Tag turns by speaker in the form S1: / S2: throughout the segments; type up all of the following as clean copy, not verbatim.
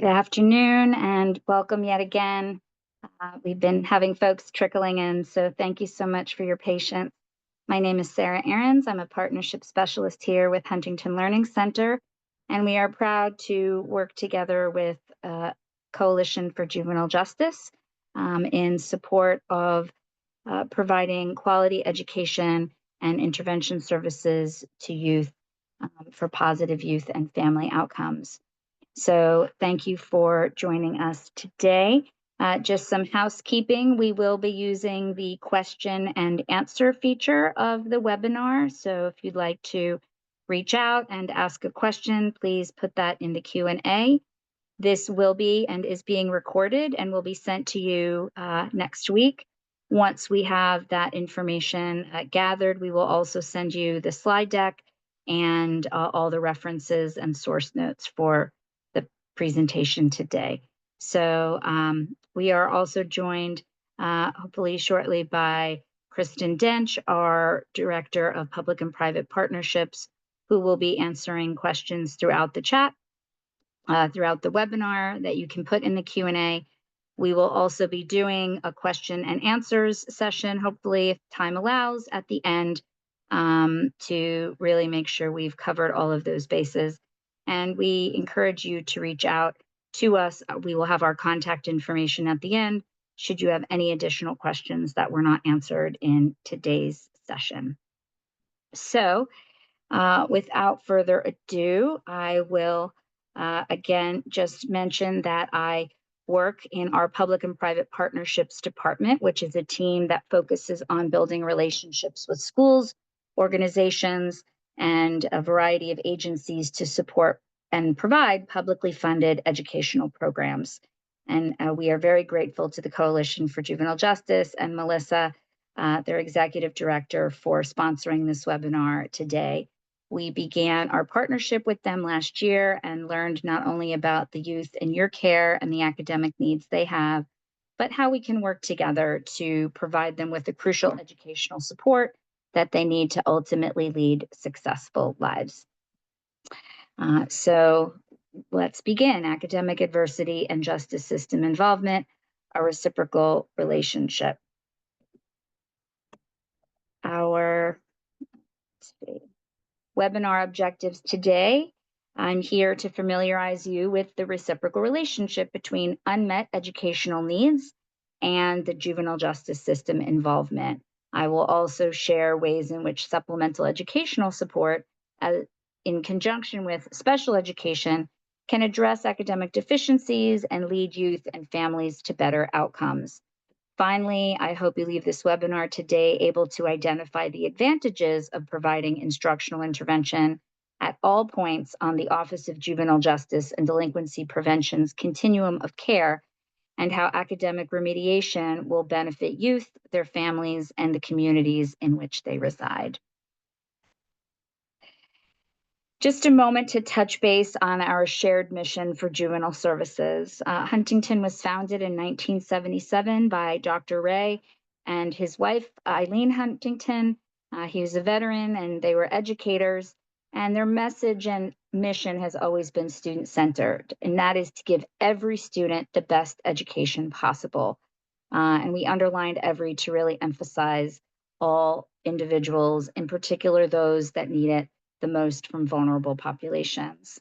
S1: Good afternoon and welcome yet again. We've been having folks trickling in, so thank you so much for your patience. My name is Sarah Ahrens. I'm a partnership specialist here with Huntington Learning Center, and we are proud to work together with Coalition for Juvenile Justice in support of providing quality education and intervention services to youth for positive youth and family outcomes. So thank you for joining us today. Just some housekeeping. We will be using the question and answer feature of the webinar. So if you'd like to reach out and ask a question, please put that in the Q&A. This will be and is being recorded and will be sent to you next week. Once we have that information gathered, we will also send you the slide deck and all the references and source notes for the presentation today. So we are also joined hopefully shortly by Kristen Dench, our Director of Public and Private Partnerships, who will be answering questions throughout the chat, throughout the webinar that you can put in the Q&A. We will also be doing a question and answers session, hopefully if time allows, at the end to really make sure we've covered all of those bases. And we encourage you to reach out to us. We will have our contact information at the end should you have any additional questions that were not answered in today's session. So without further ado, I will again just mention that I work in our Public and Private Partnerships Department, which is a team that focuses on building relationships with schools, organizations, and a variety of agencies to support and provide publicly funded educational programs. And we are very grateful to the Coalition for Juvenile Justice and Melissa, their executive director, for sponsoring this webinar today. We began our partnership with them last year and learned not only about the youth in your care and the academic needs they have, but how we can work together to provide them with the crucial educational support that they need to ultimately lead successful lives. So let's begin. Academic adversity and justice system involvement, a reciprocal relationship. Our webinar objectives today. I'm here to familiarize you with the reciprocal relationship between unmet educational needs and the juvenile justice system involvement. I will also share ways in which supplemental educational support, in conjunction with special education, can address academic deficiencies and lead youth and families to better outcomes. Finally, I hope you leave this webinar today able to identify the advantages of providing instructional intervention at all points on the Office of Juvenile Justice and Delinquency Prevention's continuum of care, and how academic remediation will benefit youth, their families, and the communities in which they reside. Just a moment to touch base on our shared mission for juvenile services. Huntington was founded in 1977 by Dr. Ray and his wife, Eileen Huntington. He was a veteran and they were educators, and their message and mission has always been student-centered, and that is to give every student the best education possible. And we underlined every to really emphasize all individuals, in particular those that need it the most from vulnerable populations.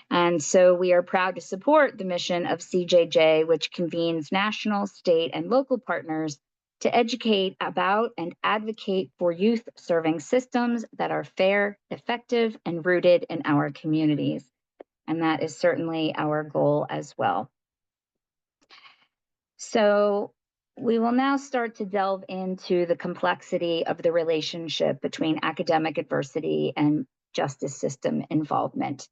S1: And so we are proud to support the mission of CJJ, which convenes national, state, and local partners to educate about and advocate for youth-serving systems that are fair, effective, and rooted in our communities. And that is certainly our goal as well. So we will now start to delve into the complexity of the relationship between academic adversity and justice system involvement.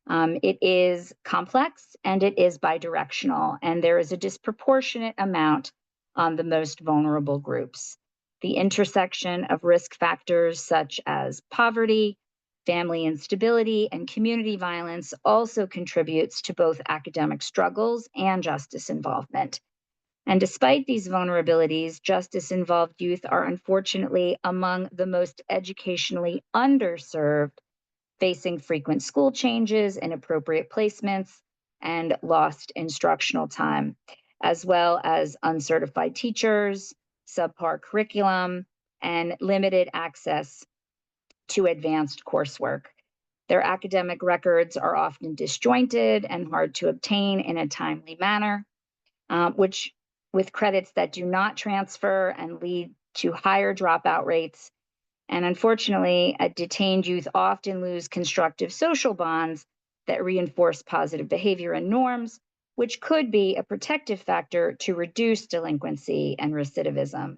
S1: It is complex and it is bidirectional, and there is a disproportionate amount on the most vulnerable groups. The intersection of risk factors such as poverty, family instability, and community violence also contributes to both academic struggles and justice involvement. And despite these vulnerabilities, justice-involved youth are unfortunately among the most educationally underserved, facing frequent school changes, inappropriate placements, and lost instructional time, as well as uncertified teachers, subpar curriculum, and limited access to advanced coursework. Their academic records are often disjointed and hard to obtain in a timely manner, which with credits that do not transfer and lead to higher dropout rates. And unfortunately, detained youth often lose constructive social bonds that reinforce positive behavior and norms, which could be a protective factor to reduce delinquency and recidivism.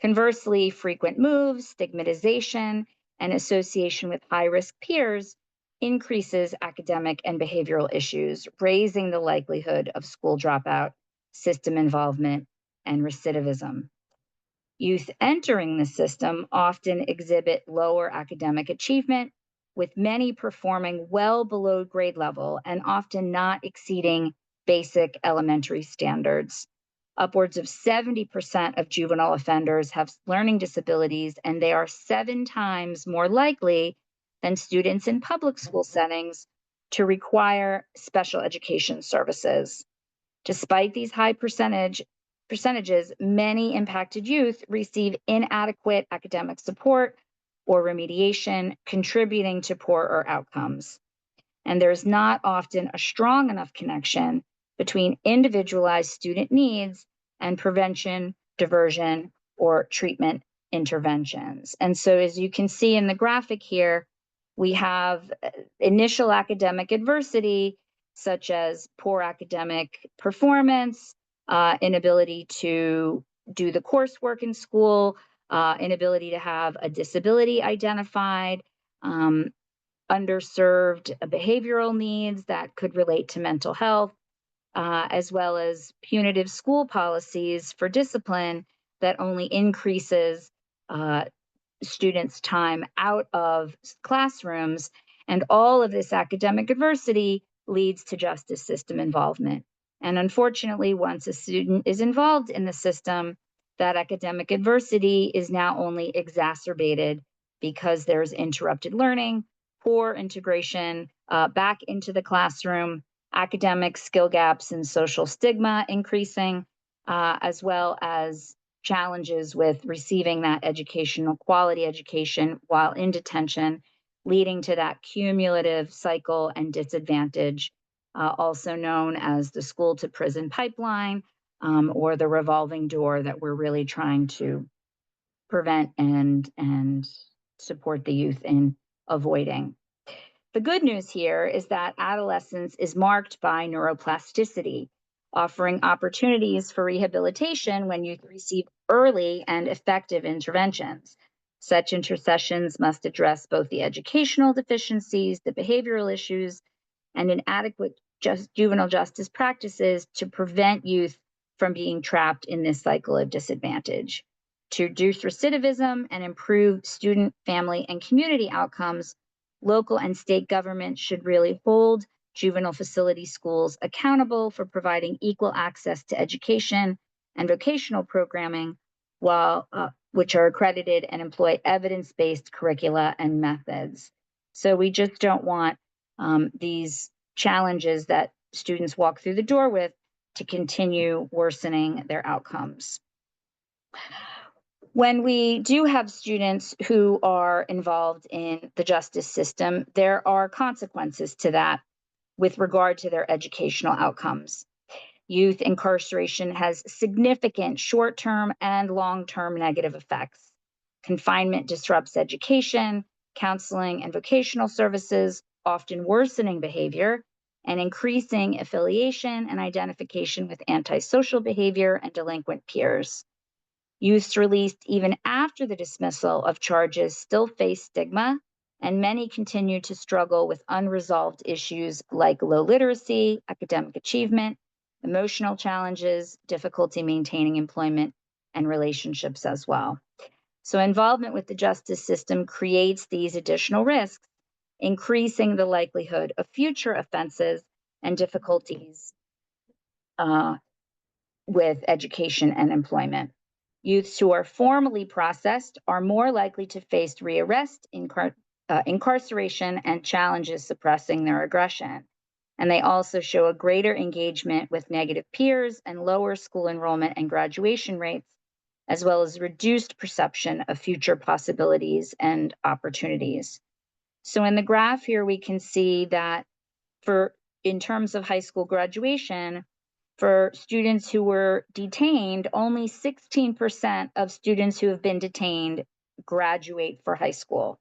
S1: Conversely, frequent moves, stigmatization, and association with high-risk peers increases academic and behavioral issues, raising the likelihood of school dropout, system involvement, and recidivism. Youth entering the system often exhibit lower academic achievement, with many performing well below grade level and often not exceeding basic elementary standards. Upwards of 70% of juvenile offenders have learning disabilities, and they are 7 times more likely than students in public school settings to require special education services. Despite these high percentages, many impacted youth receive inadequate academic support or remediation, contributing to poorer outcomes. And there's not often a strong enough connection between individualized student needs and prevention, diversion, or treatment interventions. And so, as you can see in the graphic here, we have initial academic adversity, such as poor academic performance, inability to do the coursework in school, inability to have a disability identified, underserved behavioral needs that could relate to mental health, as well as punitive school policies for discipline that only increases students' time out of classrooms. And all of this academic adversity leads to justice system involvement. And unfortunately, once a student is involved in the system, that academic adversity is now only exacerbated because there's interrupted learning, poor integration back into the classroom, academic skill gaps and social stigma increasing, as well as challenges with receiving that educational quality education while in detention, leading to that cumulative cycle and disadvantage, also known as the school to prison pipeline, or the revolving door that we're really trying to prevent and support the youth in avoiding. The good news here is that adolescence is marked by neuroplasticity, offering opportunities for rehabilitation when youth receive early and effective interventions. Such intercessions must address both the educational deficiencies, the behavioral issues, and inadequate juvenile justice practices to prevent youth from being trapped in this cycle of disadvantage. To reduce recidivism and improve student, family, and community outcomes, local and state governments should really hold juvenile facility schools accountable for providing equal access to education and vocational programming, which are accredited and employ evidence-based curricula and methods. So we just don't want these challenges that students walk through the door with to continue worsening their outcomes. When we do have students who are involved in the justice system, there are consequences to that with regard to their educational outcomes. Youth incarceration has significant short-term and long-term negative effects. Confinement disrupts education, counseling, and vocational services, often worsening behavior and increasing affiliation and identification with antisocial behavior and delinquent peers. Youths released even after the dismissal of charges still face stigma, and many continue to struggle with unresolved issues like low literacy, academic achievement, emotional challenges, difficulty maintaining employment, and relationships as well. So involvement with the justice system creates these additional risks, increasing the likelihood of future offenses and difficulties with education and employment. Youths who are formally processed are more likely to face rearrest, incarceration, and challenges suppressing their aggression. And they also show a greater engagement with negative peers and lower school enrollment and graduation rates, as well as reduced perception of future possibilities and opportunities. So in the graph here, we can see that in terms of high school graduation, for students who were detained, only 16% of students who have been detained graduate for high school.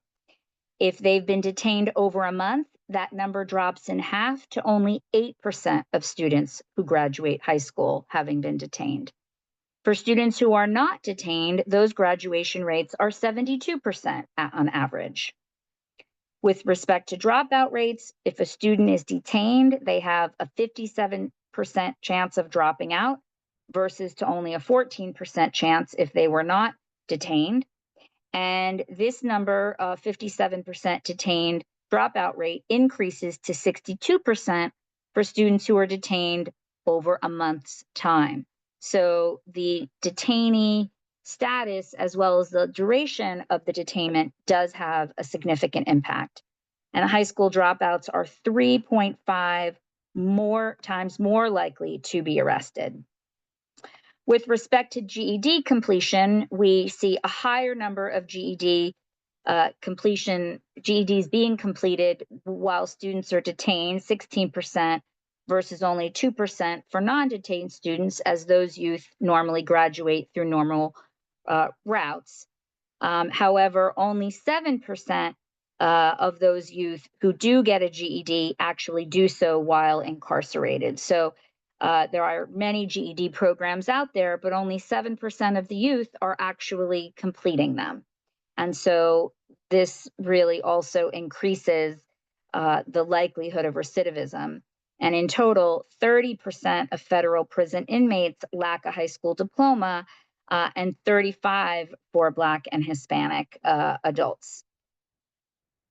S1: If they've been detained over a month, that number drops in half to only 8% of students who graduate high school having been detained. For students who are not detained, those graduation rates are 72% on average. With respect to dropout rates, if a student is detained, they have a 57% chance of dropping out versus to only a 14% chance if they were not detained. And this number of 57% detained dropout rate increases to 62% for students who are detained over a month's time. So the detainee status, as well as the duration of the detainment, does have a significant impact. And high school dropouts are 3.5 times more likely to be arrested. With respect to GED completion, we see a higher number of GEDs being completed while students are detained, 16% versus only 2% for non-detained students, as those youth normally graduate through normal routes. However, only 7% of those youth who do get a GED actually do so while incarcerated. So there are many GED programs out there, but only 7% of the youth are actually completing them. And so this really also increases the likelihood of recidivism. And in total, 30% of federal prison inmates lack a high school diploma, and 35% for Black and Hispanic adults.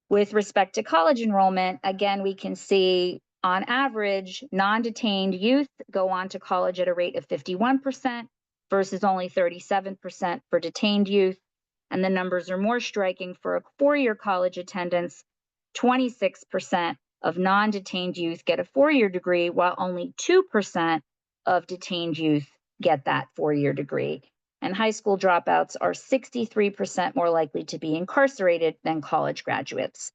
S1: With respect to college enrollment, again, we can see on average, non-detained youth go on to college at a rate of 51% versus only 37% for detained youth. And the numbers are more striking for a four-year college attendance. 26% of non-detained youth get a four-year degree, while only 2% of detained youth get that four-year degree. And high school dropouts are 63% more likely to be incarcerated than college graduates.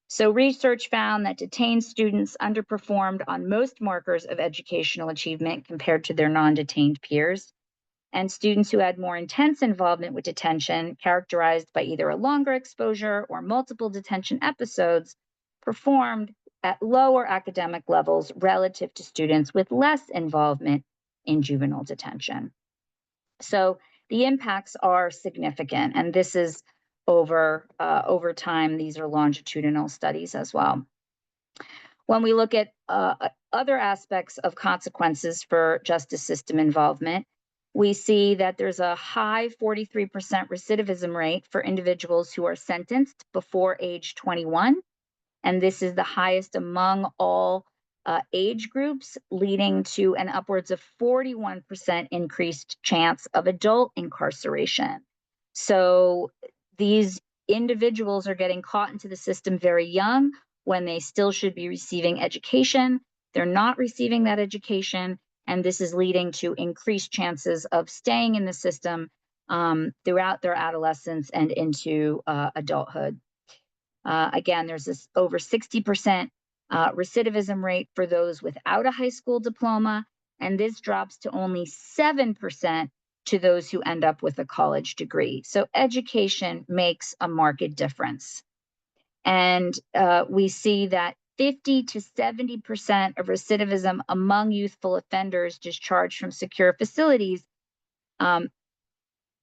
S1: So research found that detained students underperformed on most markers of educational achievement compared to their non-detained peers. And students who had more intense involvement with detention, characterized by either a longer exposure or multiple detention episodes, performed at lower academic levels relative to students with less involvement in juvenile detention. So the impacts are significant, and this is over time. These are longitudinal studies as well. When we look at other aspects of consequences for justice system involvement, we see that there's a high 43% recidivism rate for individuals who are sentenced before age 21. And this is the highest among all age groups, leading to an upwards of 41% increased chance of adult incarceration. So these individuals are getting caught into the system very young when they still should be receiving education. They're not receiving that education, and this is leading to increased chances of staying in the system throughout their adolescence and into adulthood. Again, there's this over 60% recidivism rate for those without a high school diploma, and this drops to only 7% to those who end up with a college degree. So education makes a marked difference. And we see that 50 to 70% of recidivism among youthful offenders discharged from secure facilities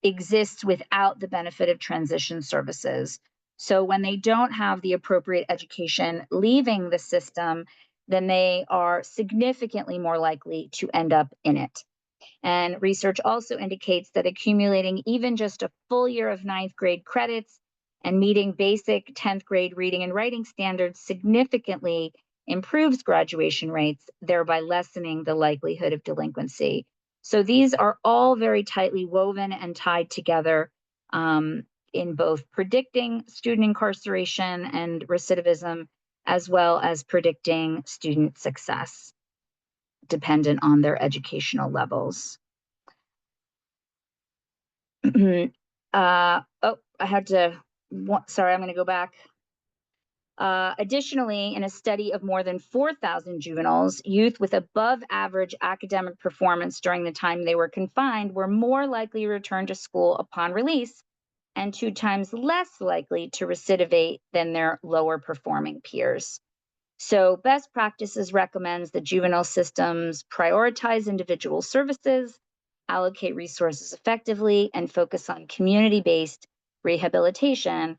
S1: exists without the benefit of transition services. So when they don't have the appropriate education leaving the system, then they are significantly more likely to end up in it. And research also indicates that accumulating even just a full year of ninth grade credits and meeting basic 10th grade reading and writing standards significantly improves graduation rates, thereby lessening the likelihood of delinquency. So these are all very tightly woven and tied together in both predicting student incarceration and recidivism, as well as predicting student success, dependent on their educational levels. Oh, I had to, sorry, I'm going to go back. Additionally, in a study of more than 4,000 juveniles, youth with above average academic performance during the time they were confined were more likely to return to school upon release and 2 times less likely to recidivate than their lower performing peers. So best practices recommends that juvenile systems prioritize individual services, allocate resources effectively, and focus on community-based rehabilitation,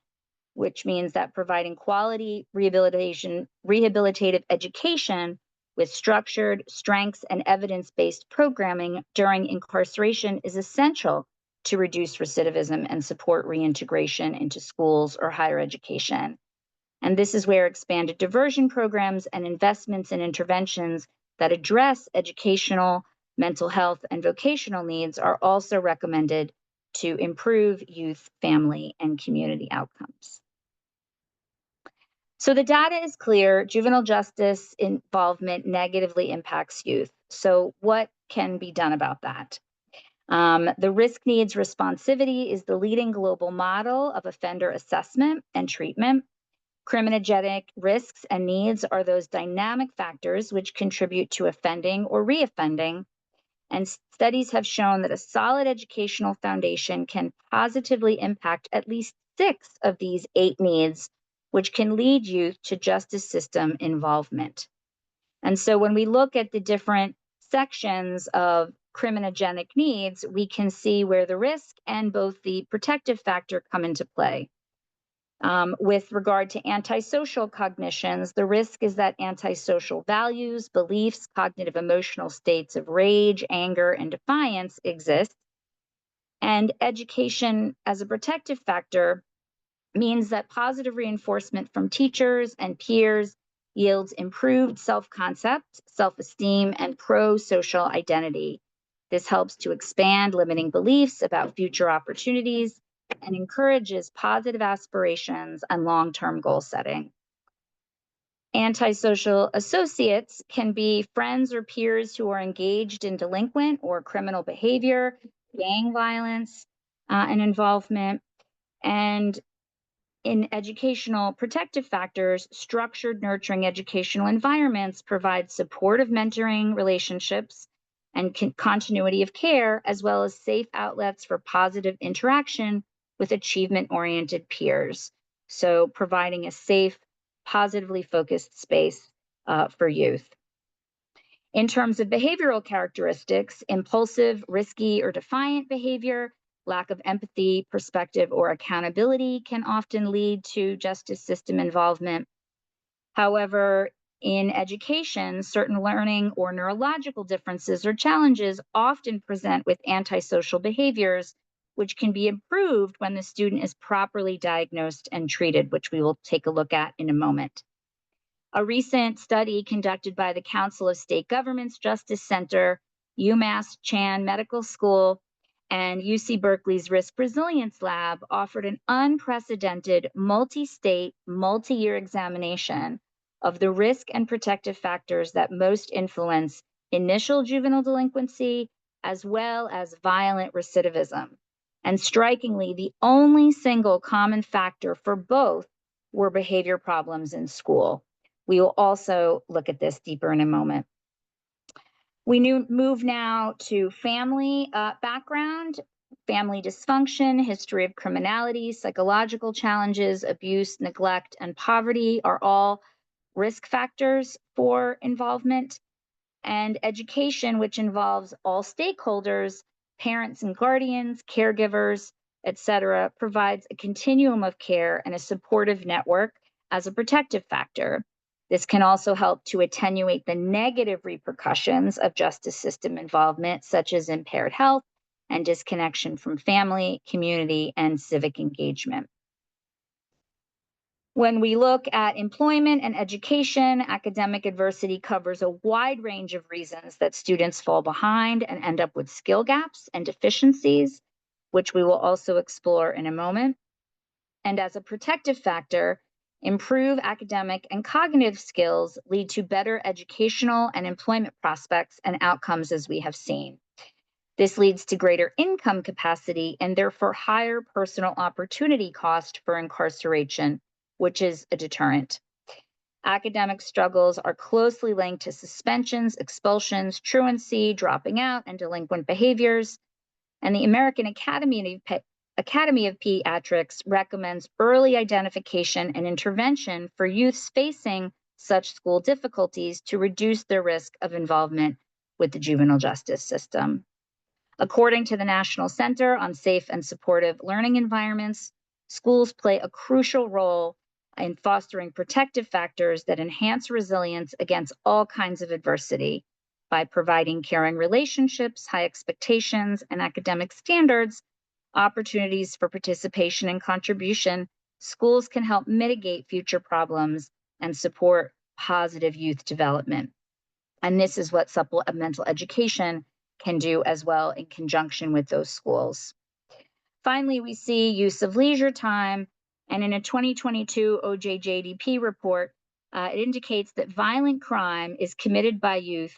S1: which means that providing quality rehabilitative education with structured, strengths, and evidence-based programming during incarceration is essential to reduce recidivism and support reintegration into schools or higher education. And this is where expanded diversion programs and investments in interventions that address educational, mental health, and vocational needs are also recommended to improve youth, family, and community outcomes. So the data is clear. Juvenile justice involvement negatively impacts youth. So what can be done about that? The risk needs responsivity is the leading global model of offender assessment and treatment. Criminogenic risks and needs are those dynamic factors which contribute to offending or reoffending. And studies have shown that a solid educational foundation can positively impact at least 6 of these 8 needs, which can lead youth to justice system involvement. And so when we look at the different sections of criminogenic needs, we can see where the risk and both the protective factor come into play. With regard to antisocial cognitions, the risk is that antisocial values, beliefs, cognitive emotional states of rage, anger, and defiance exist. And education as a protective factor means that positive reinforcement from teachers and peers yields improved self-concept, self-esteem, and pro-social identity. This helps to expand limiting beliefs about future opportunities and encourages positive aspirations and long-term goal setting. Antisocial associates can be friends or peers who are engaged in delinquent or criminal behavior, gang violence, and involvement. And in educational protective factors, structured, nurturing educational environments provide supportive mentoring relationships and continuity of care, as well as safe outlets for positive interaction with achievement-oriented peers. So providing a safe, positively focused space for youth. In terms of behavioral characteristics, impulsive, risky, or defiant behavior, lack of empathy, perspective, or accountability can often lead to justice system involvement. However, in education, certain learning or neurological differences or challenges often present with antisocial behaviors, which can be improved when the student is properly diagnosed and treated, which we will take a look at in a moment. A recent study conducted by the Council of State Governments Justice Center, UMass Chan Medical School, and UC Berkeley's Risk Resilience Lab offered an unprecedented multi-state, multi-year examination of the risk and protective factors that most influence initial juvenile delinquency, as well as violent recidivism. And strikingly, the only single common factor for both were behavior problems in school. We will also look at this deeper in a moment. We move now to family background, family dysfunction, history of criminality, psychological challenges, abuse, neglect, and poverty are all risk factors for involvement. And education, which involves all stakeholders, parents and guardians, caregivers, et cetera, provides a continuum of care and a supportive network as a protective factor. This can also help to attenuate the negative repercussions of justice system involvement, such as impaired health and disconnection from family, community, and civic engagement. When we look at employment and education, academic adversity covers a wide range of reasons that students fall behind and end up with skill gaps and deficiencies, which we will also explore in a moment. And as a protective factor, Improve academic and cognitive skills lead to better educational and employment prospects and outcomes, as we have seen. This leads to greater income capacity and therefore higher personal opportunity cost for incarceration, which is a deterrent. Academic struggles are closely linked to suspensions, expulsions, truancy, dropping out, and delinquent behaviors. And the American Academy of Pediatrics recommends early identification and intervention for youths facing such school difficulties to reduce their risk of involvement with the juvenile justice system. According to the National Center on Safe and Supportive Learning Environments, schools play a crucial role in fostering protective factors that enhance resilience against all kinds of adversity. By providing caring relationships, high expectations, and academic standards, opportunities for participation and contribution, schools can help mitigate future problems and support positive youth development. And this is what supplemental education can do as well in conjunction with those schools. Finally, we see use of leisure time. And in a 2022 OJJDP report, it indicates that violent crime is committed by youth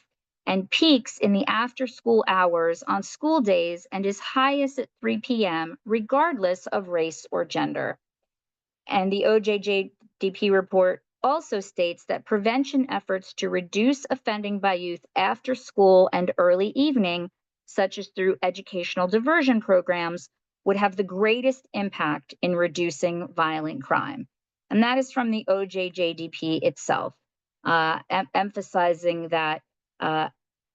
S1: and peaks in the after-school hours on school days and is highest at 3 p.m., regardless of race or gender. And the OJJDP report also states that prevention efforts to reduce offending by youth after school and early evening, such as through educational diversion programs, would have the greatest impact in reducing violent crime. And that is from the OJJDP itself, emphasizing that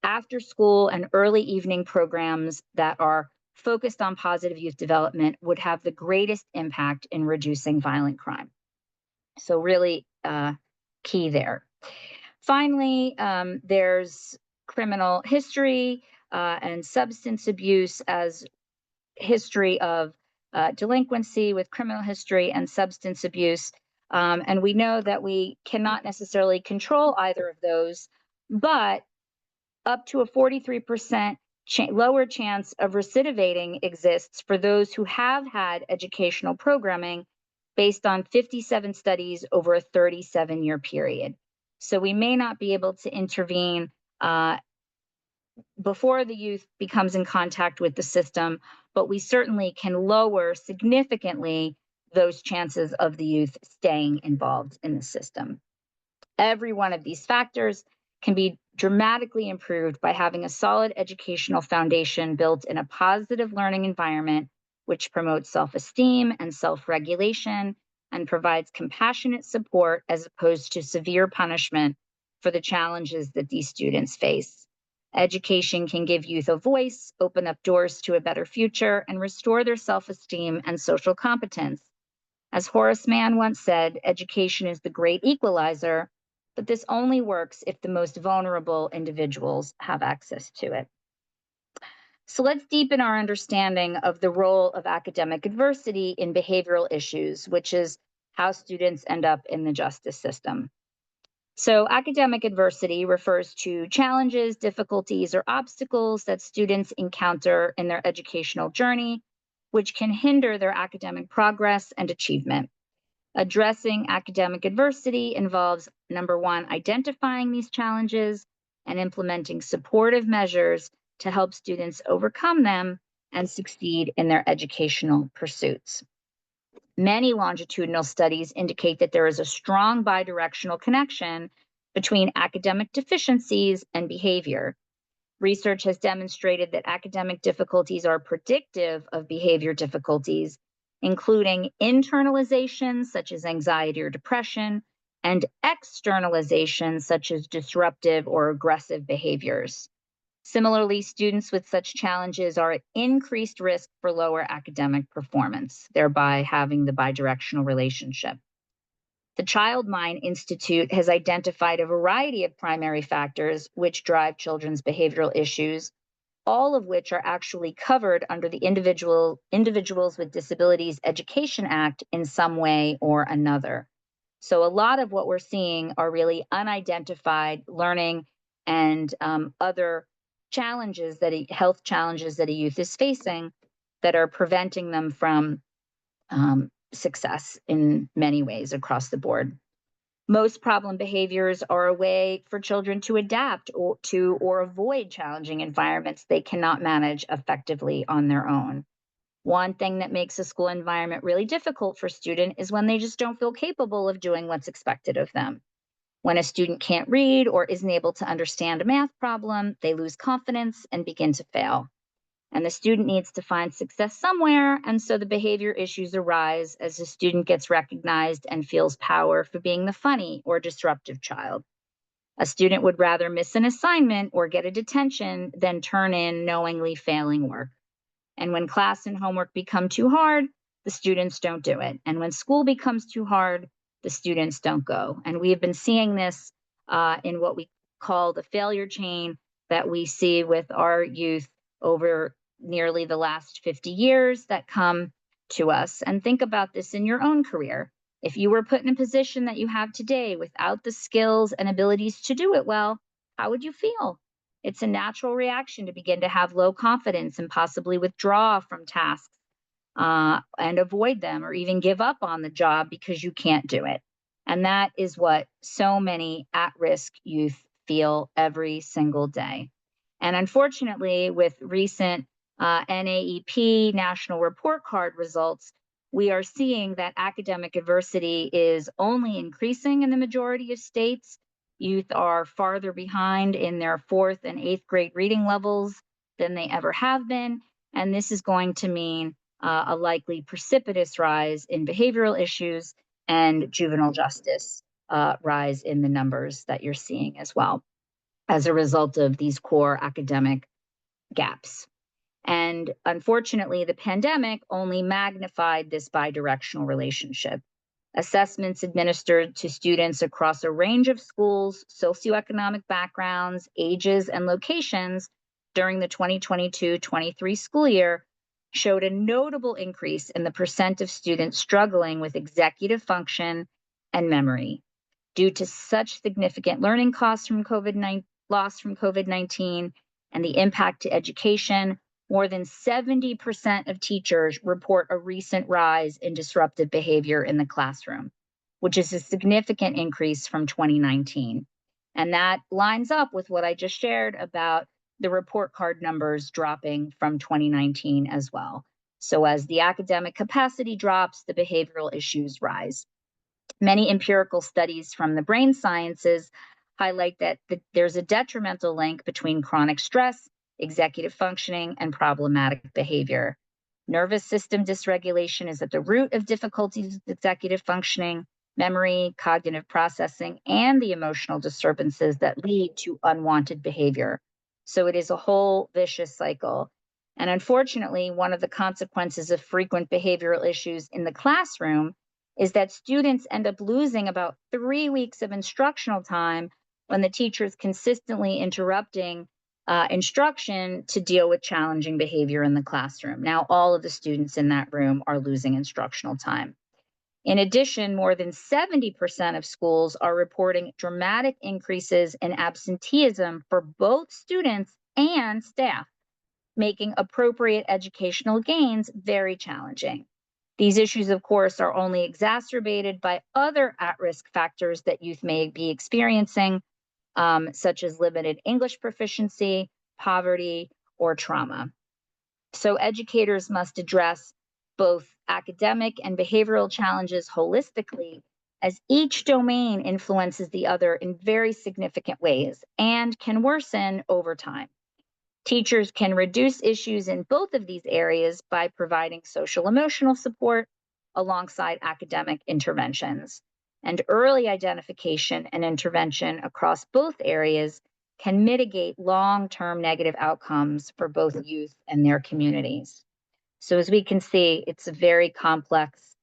S1: after school and early evening programs that are focused on positive youth development would have the greatest impact in reducing violent crime. So really key there. Finally, there's criminal history and substance abuse as history of delinquency with criminal history and substance abuse. And we know that we cannot necessarily control either of those, but up to a 43% lower chance of recidivating exists for those who have had educational programming based on 57 studies over a 37-year period. So we may not be able to intervene before the youth becomes in contact with the system, but we certainly can lower significantly those chances of the youth staying involved in the system. Every one of these factors can be dramatically improved by having a solid educational foundation built in a positive learning environment, which promotes self-esteem and self-regulation and provides compassionate support as opposed to severe punishment for the challenges that these students face. Education can give youth a voice, open up doors to a better future, and restore their self-esteem and social competence. As Horace Mann once said, education is the great equalizer, but this only works if the most vulnerable individuals have access to it. So let's deepen our understanding of the role of academic adversity in behavioral issues, which is how students end up in the justice system. So academic adversity refers to challenges, difficulties, or obstacles that students encounter in their educational journey, which can hinder their academic progress and achievement. Addressing academic adversity involves, number one, identifying these challenges and implementing supportive measures to help students overcome them and succeed in their educational pursuits. Many longitudinal studies indicate that there is a strong bidirectional connection between academic deficiencies and behavior. Research has demonstrated that academic difficulties are predictive of behavior difficulties, including internalization, such as anxiety or depression, and externalization, such as disruptive or aggressive behaviors. Similarly, students with such challenges are at increased risk for lower academic performance, thereby having the bidirectional relationship. The Child Mind Institute has identified a variety of primary factors which drive children's behavioral issues, all of which are actually covered under the Individuals with Disabilities Education Act in some way or another. So a lot of what we're seeing are really unidentified learning and other challenges health challenges that a youth is facing that are preventing them from success in many ways across the board. Most problem behaviors are a way for children to adapt or avoid challenging environments they cannot manage effectively on their own. One thing that makes a school environment really difficult for a student is when they just don't feel capable of doing what's expected of them. When a student can't read or isn't able to understand a math problem, they lose confidence and begin to fail. And the student needs to find success somewhere, and so the behavior issues arise as the student gets recognized and feels power for being the funny or disruptive child. A student would rather miss an assignment or get a detention than turn in knowingly failing work. And when class and homework become too hard, the students don't do it. And when school becomes too hard, the students don't go. And we have been seeing this in what we call the failure chain that we see with our youth over nearly the last 50 years that come to us. And think about this in your own career. If you were put in a position that you have today without the skills and abilities to do it well, how would you feel? It's a natural reaction to begin to have low confidence and possibly withdraw from tasks and avoid them or even give up on the job because you can't do it. And that is what so many at-risk youth feel every single day. And unfortunately, with recent NAEP National Report Card results, we are seeing that academic adversity is only increasing in the majority of states. Youth are farther behind in their 4th and 8th grade reading levels than they ever have been. And this is going to mean a likely precipitous rise in behavioral issues and juvenile justice rise in the numbers that you're seeing as well as a result of these core academic gaps. And unfortunately, the pandemic only magnified this bidirectional relationship. Assessments administered to students across a range of schools, socioeconomic backgrounds, ages, and locations during the 2022-23 school year showed a notable increase in the percent of students struggling with executive function and memory. Due to such significant learning costs from loss from COVID-19 and the impact to education, more than 70% of teachers report a recent rise in disruptive behavior in the classroom, which is a significant increase from 2019. And that lines up with what I just shared about the report card numbers dropping from 2019 as well. So as the academic capacity drops, the behavioral issues rise. Many empirical studies from the brain sciences highlight that there's a detrimental link between chronic stress, executive functioning, and problematic behavior. Nervous system dysregulation is at the root of difficulties with executive functioning, memory, cognitive processing, and the emotional disturbances that lead to unwanted behavior. So it is a whole vicious cycle. And unfortunately, one of the consequences of frequent behavioral issues in the classroom is that students end up losing about 3 weeks of instructional time when the teacher is consistently interrupting instruction to deal with challenging behavior in the classroom. Now, all of the students in that room are losing instructional time. In addition, more than 70% of schools are reporting dramatic increases in absenteeism for both students and staff, making appropriate educational gains very challenging. These issues, of course, are only exacerbated by other at-risk factors that youth may be experiencing, such as limited English proficiency, poverty, or trauma. So educators must address both academic and behavioral challenges holistically, as each domain influences the other in very significant ways and can worsen over time. Teachers can reduce issues in both of these areas by providing social emotional support alongside academic interventions. And early identification and intervention across both areas can mitigate long-term negative outcomes for both youth and their communities. So as we can see, it's a very complex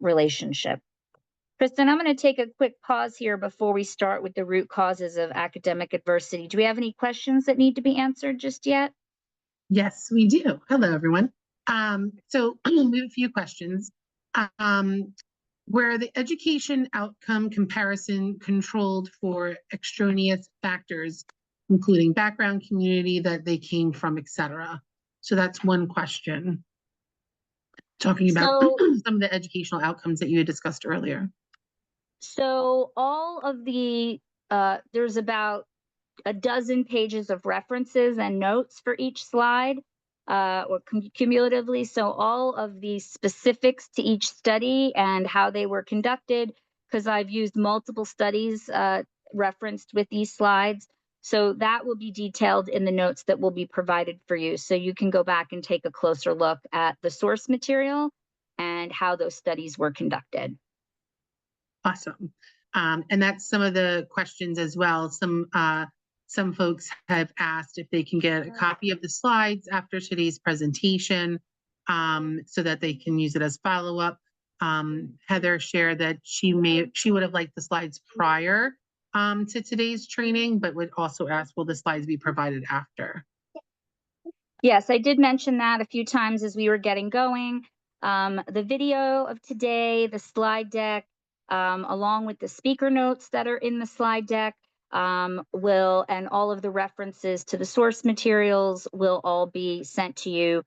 S1: relationship. Kristen, I'm going to take a quick pause here before we start with the root causes of academic adversity. Do we have any questions that need to be answered just yet?
S2: Yes, we do. Hello, everyone. So we have a few questions. Where the education outcome comparison controlled for extraneous factors, including background, community that they came from, etc. So that's one question. talking about
S1: So,
S2: some of the educational outcomes that you had discussed earlier.
S1: so all of the there's about a dozen pages of references and notes for each slide, or cumulatively. So all of the specifics to each study and how they were conducted, because I've used multiple studies referenced with these slides. So that will be detailed in the notes that will be provided for you. So you can go back and take a closer look at the source material and how those studies were conducted.
S2: Awesome. And that's some of the questions as well. Some folks have asked if they can get a copy of the slides after today's presentation, so that they can use it as follow-up. Heather shared that she would have liked the slides prior to today's training, but would also ask, will the slides be provided after?
S1: Yes, I did mention that a few times as we were getting going. The video of today, the slide deck, along with the speaker notes that are in the slide deck, and all of the references to the source materials will all be sent to you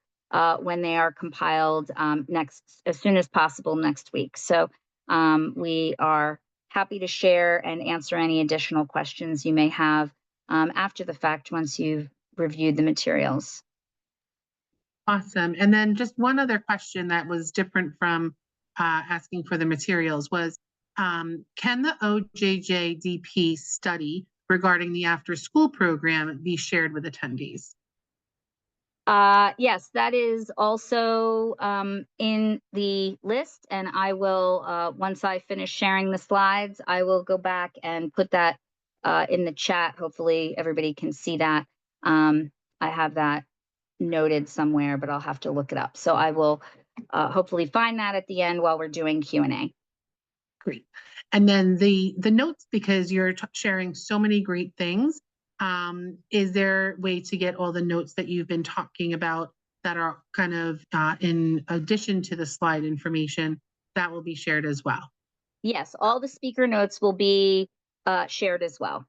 S1: when they are compiled as soon as possible next week. So we are happy to share and answer any additional questions you may have after the fact once you've reviewed the materials.
S2: Awesome. And then just one other question that was different from asking for the materials was, can the OJJDP study regarding the after-school program be shared with attendees?
S1: Yes, that is also in the list, and I will, once I finish sharing the slides, I will go back and put that in the chat. Hopefully everybody can see that. I have that noted somewhere, but I'll have to look it up. So I will hopefully find that at the end while we're doing Q&A.
S2: Great. And then the notes, because you're sharing so many great things, is there a way to get all the notes that you've been talking about that are kind of in addition to the slide information that will be shared as well?
S1: Yes, all the speaker notes will be shared as well.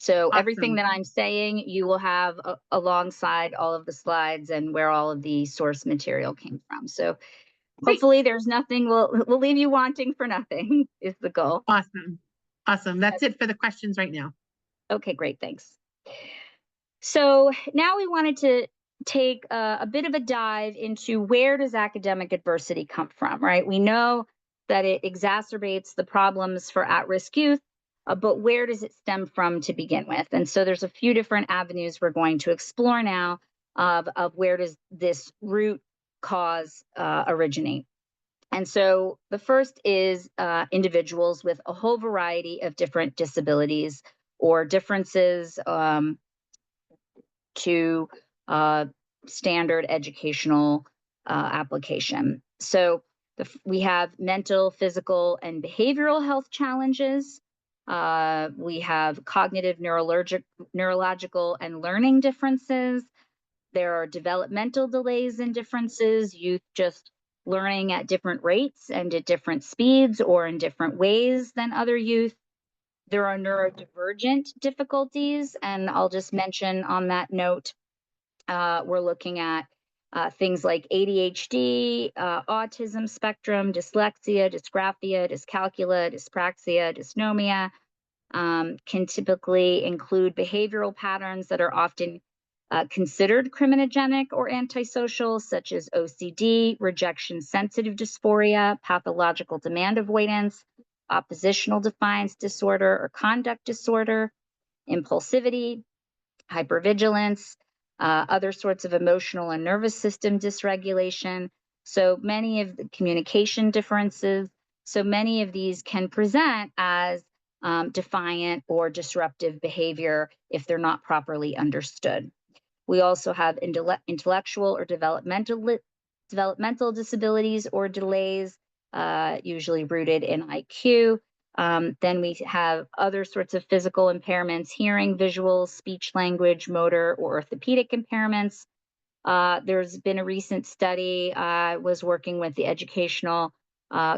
S1: So everything
S2: Awesome.
S1: that I'm saying, you will have alongside all of the slides and where all of the source material came from. So
S2: Great.
S1: hopefully there's nothing, we'll leave you wanting for nothing is the goal.
S2: Awesome. Awesome. That's it for the questions right now.
S1: Okay, great, thanks. So now we wanted to take a bit of a dive into where does academic adversity come from, right? We know that it exacerbates the problems for at-risk youth, but where does it stem from to begin with? And so there's a few different avenues we're going to explore now of where does this root cause originate. And so the first is individuals with a whole variety of different disabilities or differences to standard educational application. So we have mental, physical, and behavioral health challenges. We have cognitive, neurological, and learning differences. There are developmental delays and differences, youth just learning at different rates and at different speeds or in different ways than other youth. There are neurodivergent difficulties, and I'll just mention on that note, we're looking at things like ADHD, autism spectrum, dyslexia, dysgraphia, dyscalculia, dyspraxia, dysnomia, can typically include behavioral patterns that are often considered criminogenic or antisocial, such as OCD, rejection-sensitive dysphoria, pathological demand avoidance, oppositional defiance disorder or conduct disorder, impulsivity, hypervigilance, other sorts of emotional and nervous system dysregulation. So many of the communication differences. So many of these can present as defiant or disruptive behavior if they're not properly understood. We also have intellectual or developmental disabilities or delays, usually rooted in IQ. Then we have other sorts of physical impairments, hearing, visual, speech, language, motor, or orthopedic impairments. There's been a recent study. I was working with the educational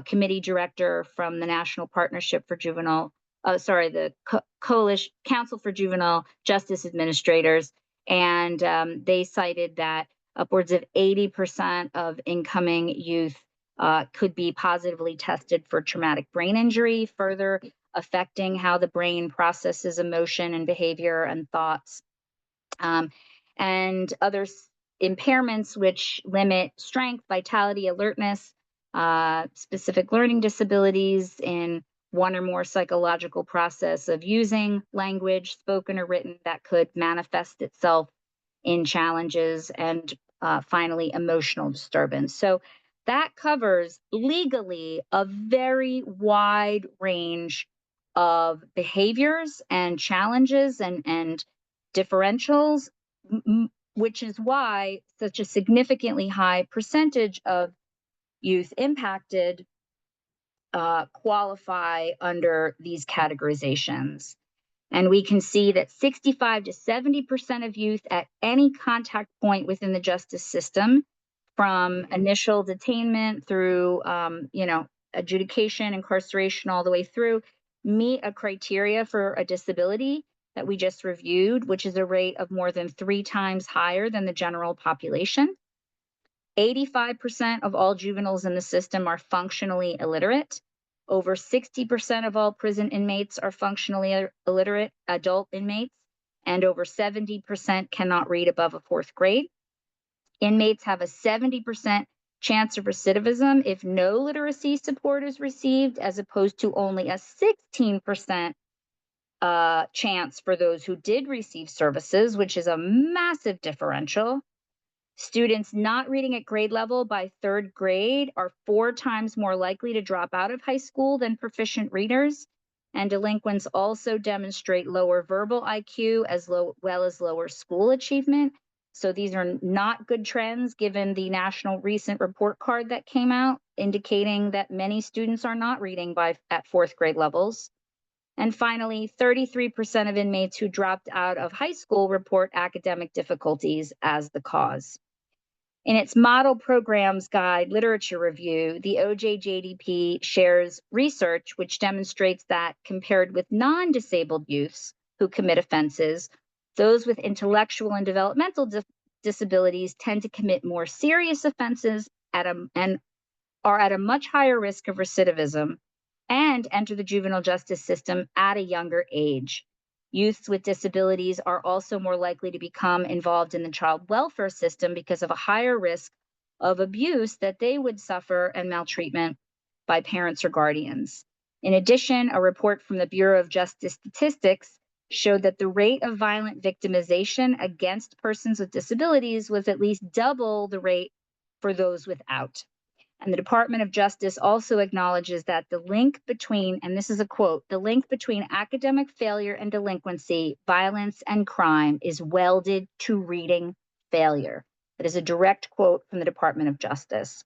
S1: committee director from the National Partnership for Juvenile, the Coalition Council for Juvenile Justice Administrators, and they cited that Upwards of 80% of incoming youth could be positively tested for traumatic brain injury, further affecting how the brain processes emotion and behavior and thoughts. And other impairments which limit strength, vitality, alertness, specific learning disabilities in one or more psychological process of using language, spoken or written, that could manifest itself in challenges, and finally, emotional disturbance. So that covers legally a very wide range of behaviors and challenges and differentials, which is why such a significantly high percentage of youth impacted qualify under these categorizations. And we can see that 65 to 70% of youth at any contact point within the justice system, from initial detainment through, adjudication, incarceration, all the way through, meet a criteria for a disability that we just reviewed, which is a rate of more than 3 times higher than the general population. 85% of all juveniles in the system are functionally illiterate. Over 60% of all prison inmates are functionally illiterate adult inmates, and over 70% cannot read above a 4th grade. Inmates have a 70% chance of recidivism if no literacy support is received, as opposed to only a 16% chance for those who did receive services, which is a massive differential. Students not reading at grade level by 3rd grade are 4 times more likely to drop out of high school than proficient readers. And delinquents also demonstrate lower verbal IQ as well as lower school achievement. So these are not good trends given the national recent report card that came out, indicating that many students are not reading at 4th grade levels. And finally, 33% of inmates who dropped out of high school report academic difficulties as the cause. In its Model Programs Guide literature review, the OJJDP shares research which demonstrates that compared with non-disabled youths who commit offenses, those with intellectual and developmental disabilities tend to commit more serious offenses and are at a much higher risk of recidivism and enter the juvenile justice system at a younger age. Youths with disabilities are also more likely to become involved in the child welfare system because of a higher risk of abuse that they would suffer and maltreatment by parents or guardians. In addition, a report from the Bureau of Justice Statistics showed that the rate of violent victimization against persons with disabilities was at least double the rate for those without. And the Department of Justice also acknowledges that the link between, and this is a quote, the link between academic failure and delinquency, violence, and crime is welded to reading failure. That is a direct quote from the Department of Justice.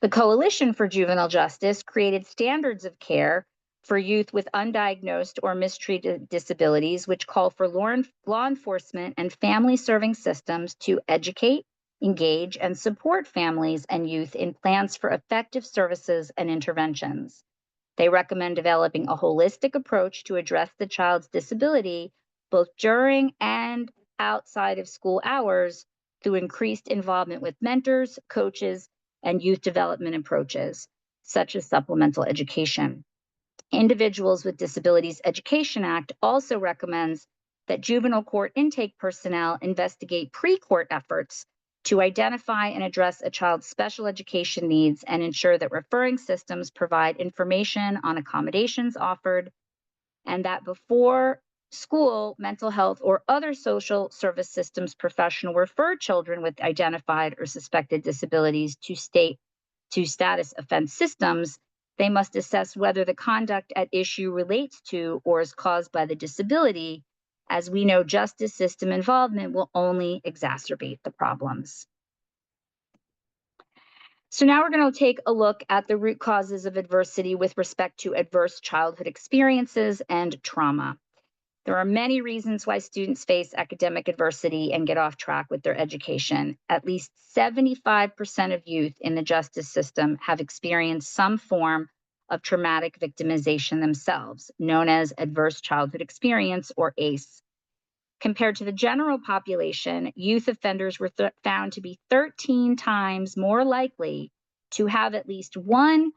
S1: The Coalition for Juvenile Justice created standards of care for youth with undiagnosed or mistreated disabilities, which call for law enforcement and family serving systems to educate, engage, and support families and youth in plans for effective services and interventions. They recommend developing a holistic approach to address the child's disability, both during and outside of school hours, through increased involvement with mentors, coaches, and youth development approaches, such as supplemental education. Individuals with Disabilities Education Act also recommends that juvenile court intake personnel investigate pre-court efforts to identify and address a child's special education needs and ensure that referring systems provide information on accommodations offered, and that before school, mental health, or other social service systems professional refer children with identified or suspected disabilities to status offense systems, they must assess whether the conduct at issue relates to or is caused by the disability. As we know, justice system involvement will only exacerbate the problems. So now we're going to take a look at the root causes of adversity with respect to adverse childhood experiences and trauma. There are many reasons why students face academic adversity and get off track with their education. At least 75% of youth in the justice system have experienced some form of traumatic victimization themselves, known as adverse childhood experience, or ACE. Compared to the general population, youth offenders were found to be 13 times more likely to have at least one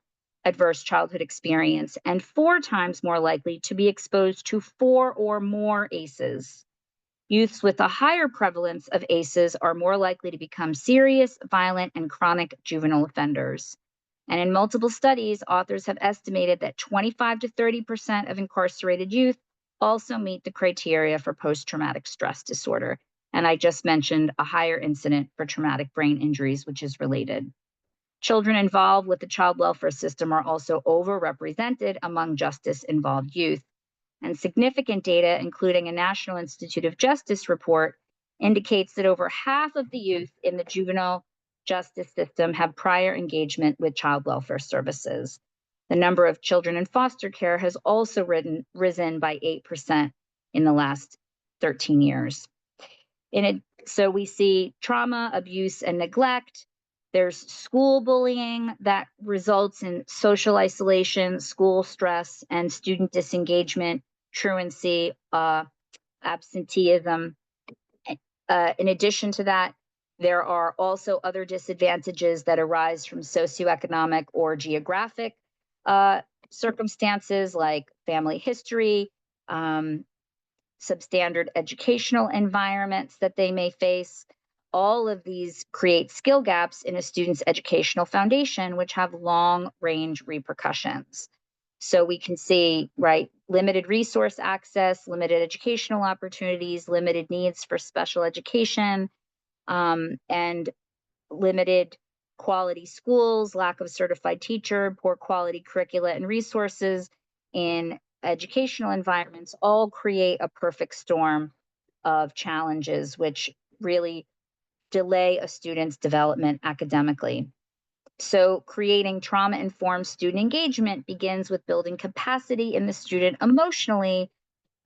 S1: adverse childhood experience and 4 times more likely to be exposed to 4 or more ACEs. Youths with a higher prevalence of ACEs are more likely to become serious, violent, and chronic juvenile offenders. And in multiple studies, authors have estimated that 25 to 30% of incarcerated youth also meet the criteria for post-traumatic stress disorder. And I just mentioned a higher incident for traumatic brain injuries, which is related. Children involved with the child welfare system are also overrepresented among justice-involved youth. And significant data, including a National Institute of Justice report, indicates that over half of the youth in the juvenile justice system have prior engagement with child welfare services. The number of children in foster care has also risen by 8% in the last 13 years. So we see trauma, abuse, and neglect. There's school bullying that results in social isolation, school stress, and student disengagement, truancy, absenteeism. In addition to that, there are also other disadvantages that arise from socioeconomic or geographic circumstances like family history, substandard educational environments that they may face. All of these create skill gaps in a student's educational foundation, which have long range repercussions. So we can see, right, limited resource access, limited educational opportunities, limited needs for special education, and limited quality schools, lack of certified teacher, poor quality curricula and resources in educational environments all create a perfect storm of challenges which really delay a student's development academically. So creating trauma-informed student engagement begins with building capacity in the student emotionally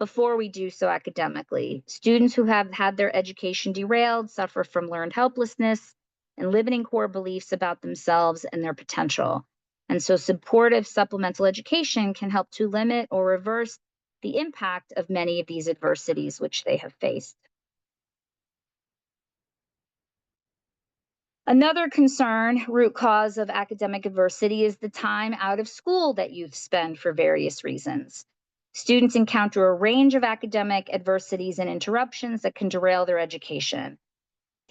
S1: before we do so academically. Students who have had their education derailed suffer from learned helplessness and limiting core beliefs about themselves and their potential. And so supportive supplemental education can help to limit or reverse the impact of many of these adversities which they have faced. Another concern, root cause of academic adversity, is the time out of school that youth spend for various reasons. Students encounter a range of academic adversities and interruptions that can derail their education.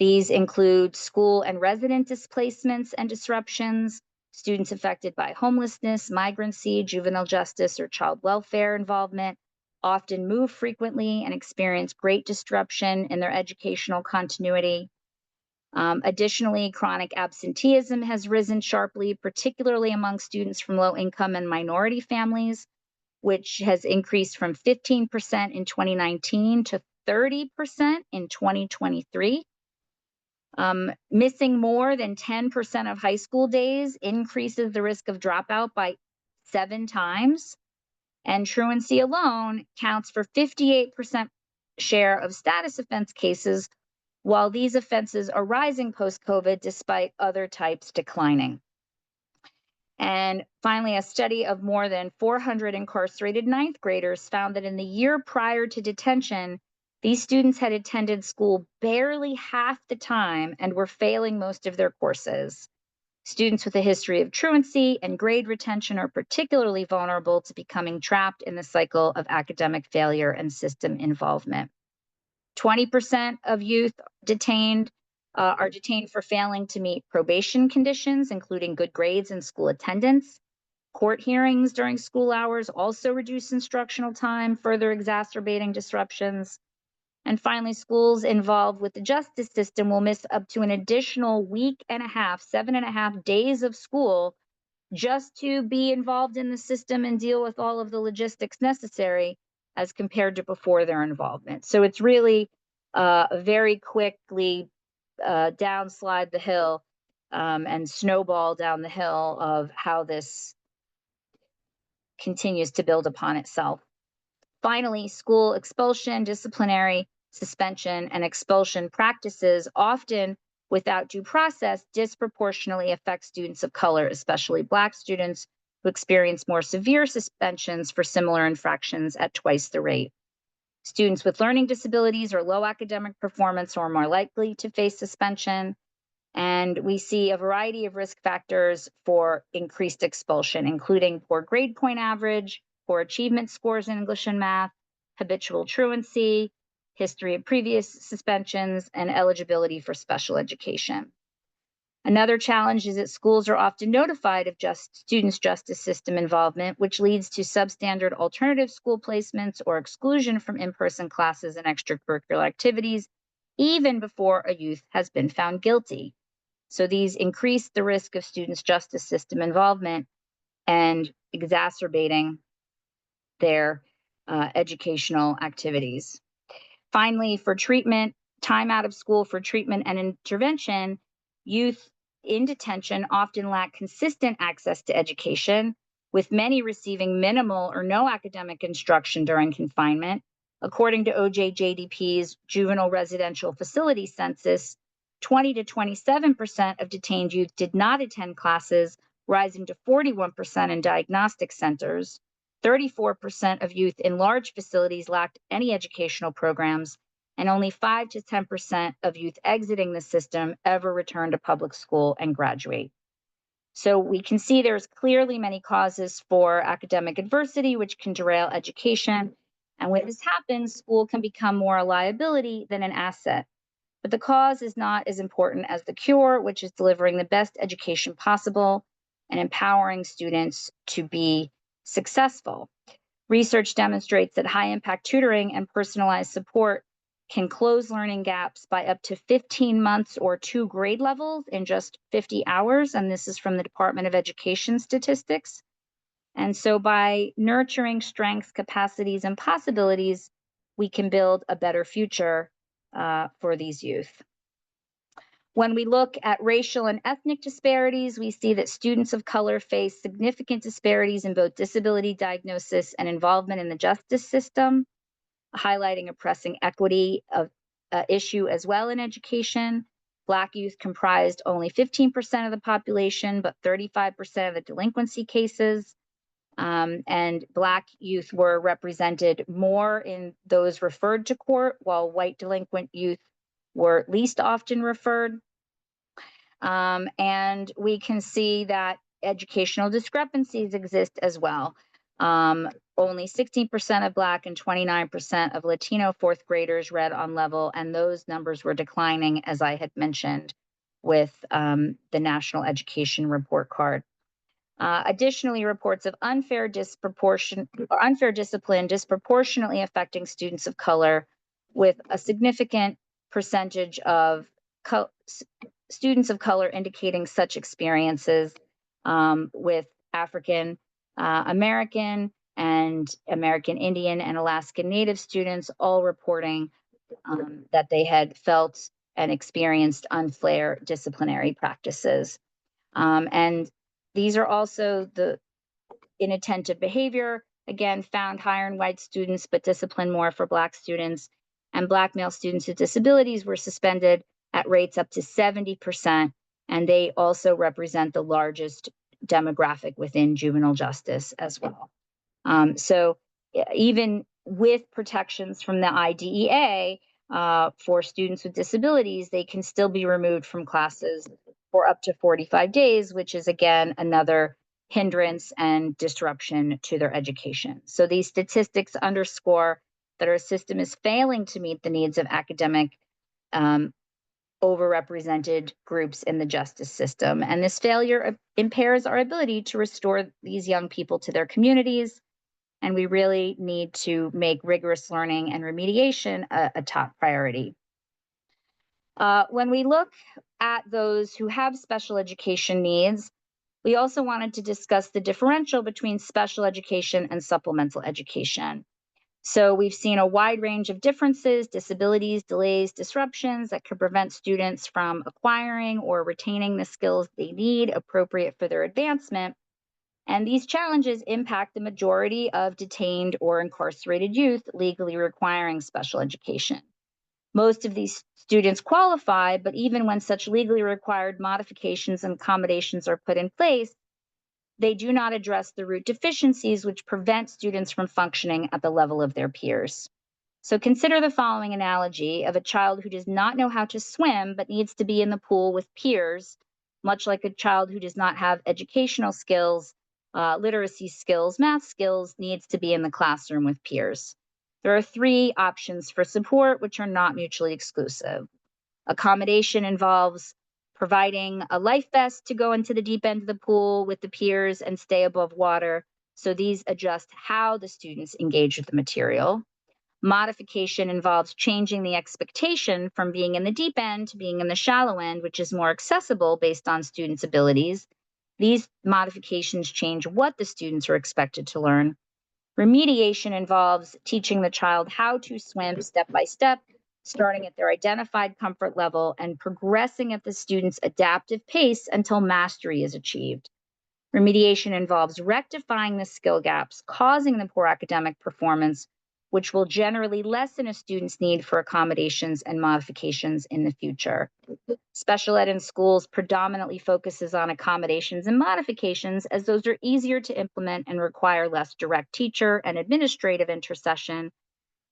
S1: These include school and resident displacements and disruptions, students affected by homelessness, migrancy, juvenile justice, or child welfare involvement often move frequently and experience great disruption in their educational continuity. Additionally, chronic absenteeism has risen sharply, particularly among students from low income and minority families, which has increased from 15% in 2019 to 30% in 2023. Missing more than 10% of high school days increases the risk of dropout by 7 times. And truancy alone counts for 58% share of status offense cases, while these offenses are rising post-COVID despite other types declining. And finally, a study of more than 400 incarcerated ninth graders found that in the year prior to detention, these students had attended school barely half the time and were failing most of their courses. Students with a history of truancy and grade retention are particularly vulnerable to becoming trapped in the cycle of academic failure and system involvement. 20% of youth detained are detained for failing to meet probation conditions, including good grades and school attendance. Court hearings during school hours also reduce instructional time, further exacerbating disruptions. And finally, schools involved with the justice system will miss up to an additional week and a half, 7.5 days of school, just to be involved in the system and deal with all of the logistics necessary as compared to before their involvement. So it's really very quickly downslide the hill and snowball down the hill of how this continues to build upon itself. Finally, school expulsion, disciplinary suspension, and expulsion practices, often without due process, disproportionately affect students of color, especially Black students, who experience more severe suspensions for similar infractions at twice the rate. Students with learning disabilities or low academic performance are more likely to face suspension. And we see a variety of risk factors for increased expulsion, including poor grade point average, poor achievement scores in English and math, habitual truancy, history of previous suspensions, and eligibility for special education. Another challenge is that schools are often notified of students' justice system involvement, which leads to substandard alternative school placements or exclusion from in-person classes and extracurricular activities, even before a youth has been found guilty. So these increase the risk of students' justice system involvement and exacerbating their educational activities. Finally, for treatment, time out of school for treatment and intervention, youth in detention often lack consistent access to education, with many receiving minimal or no academic instruction during confinement. According to OJJDP's Juvenile Residential Facility Census, 20 to 27% of detained youth did not attend classes, rising to 41% in diagnostic centers. 34% of youth in large facilities lacked any educational programs, and only 5 to 10% of youth exiting the system ever return to public school and graduate. So we can see there's clearly many causes for academic adversity, which can derail education. And when this happens, school can become more a liability than an asset. But the cause is not as important as the cure, which is delivering the best education possible and empowering students to be successful. Research demonstrates that high impact tutoring and personalized support can close learning gaps by up to 15 months or 2 grade levels in just 50 hours. And this is from the Department of Education statistics. And so by nurturing strengths, capacities, and possibilities, we can build a better future for these youth. When we look at racial and ethnic disparities, we see that students of color face significant disparities in both disability diagnosis and involvement in the justice system, highlighting a pressing equity of issue as well in education. Black youth comprised only 15% of the population, but 35% of the delinquency cases. And Black youth were represented more in those referred to court, while white delinquent youth were least often referred. And we can see that educational discrepancies exist as well. Only 16% of Black and 29% of Latino fourth graders read on level, and those numbers were declining, as I had mentioned, with the National Education Report Card. Additionally, reports of unfair discipline disproportionately affecting students of color, with a significant percentage of students of color indicating such experiences, with African American and American Indian and Alaskan Native students all reporting that they had felt and experienced unfair disciplinary practices. And these are also the inattentive behavior, again, found higher in white students, but disciplined more for Black students. And Black male students with disabilities were suspended at rates up to 70%, and they also represent the largest demographic within juvenile justice as well. So even with protections from the IDEA for students with disabilities, they can still be removed from classes for up to 45 days, which is again another hindrance and disruption to their education. So these statistics underscore that our system is failing to meet the needs of academic overrepresented groups in the justice system. And this failure impairs our ability to restore these young people to their communities. And we really need to make rigorous learning and remediation a top priority. When we look at those who have special education needs, we also wanted to discuss the differential between special education and supplemental education. So we've seen a wide range of differences, disabilities, delays, disruptions that could prevent students from acquiring or retaining the skills they need appropriate for their advancement. And these challenges impact the majority of detained or incarcerated youth legally requiring special education. Most of these students qualify, but even when such legally required modifications and accommodations are put in place, they do not address the root deficiencies which prevent students from functioning at the level of their peers. So consider the following analogy of a child who does not know how to swim but needs to be in the pool with peers, much like a child who does not have educational skills, literacy skills, math skills, needs to be in the classroom with peers. There are three options for support, which are not mutually exclusive. Accommodation involves providing a life vest to go into the deep end of the pool with the peers and stay above water. So these adjust how the students engage with the material. Modification involves changing the expectation from being in the deep end to being in the shallow end, which is more accessible based on students' abilities. These modifications change what the students are expected to learn. Remediation involves teaching the child how to swim step by step, starting at their identified comfort level and progressing at the student's adaptive pace until mastery is achieved. Remediation involves rectifying the skill gaps causing the poor academic performance, which will generally lessen a student's need for accommodations and modifications in the future. Special ed in schools predominantly focuses on accommodations and modifications, as those are easier to implement and require less direct teacher and administrative intercession.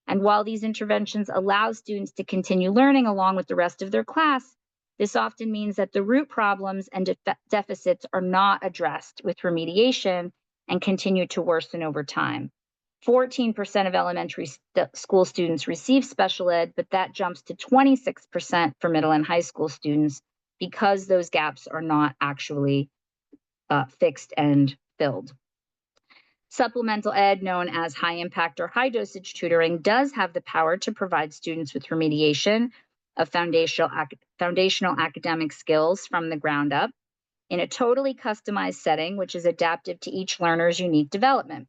S1: And while these interventions allow students to continue learning along with the rest of their class, this often means that the root problems and deficits are not addressed with remediation and continue to worsen over time. 14% of elementary school students receive special ed, but that jumps to 26% for middle and high school students because those gaps are not actually fixed and filled. Supplemental ed, known as high impact or high dosage tutoring, does have the power to provide students with remediation of foundational academic skills from the ground up in a totally customized setting, which is adaptive to each learner's unique development.